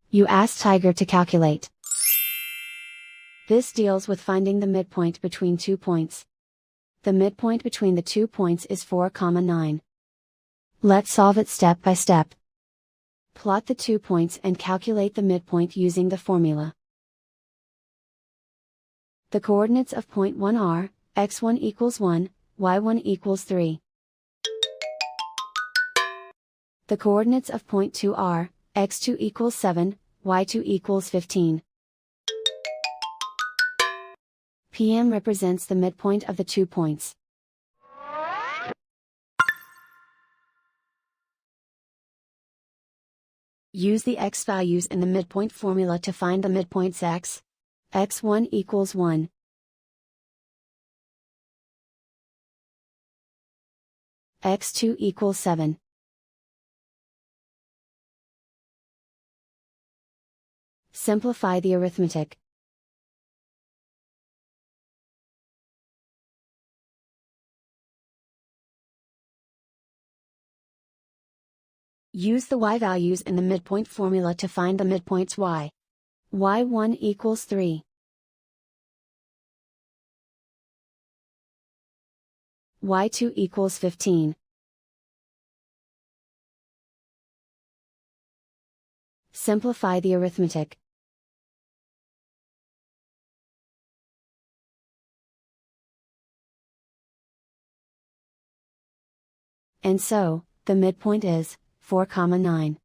You ask Tiger to calculate. This deals with finding the midpoint between 2 points. The midpoint between the 2 points is 4, 9. Let's solve it step by step. Plot the 2 points and calculate the midpoint using the formula. The coordinates of point 1 are, x1 equals 1, y1 equals 3. The coordinates of point 2 are, x2 equals 7, y2 equals 15. PM represents the midpoint of the 2 points. Use the x values in the midpoint formula to find the midpoints x. x1 equals 1. x2 equals 7. Simplify the arithmetic. Use the y values in the midpoint formula to find the midpoints y. y1 equals 3. y2 equals 15. Simplify the arithmetic. And so, the midpoint is 4, 9.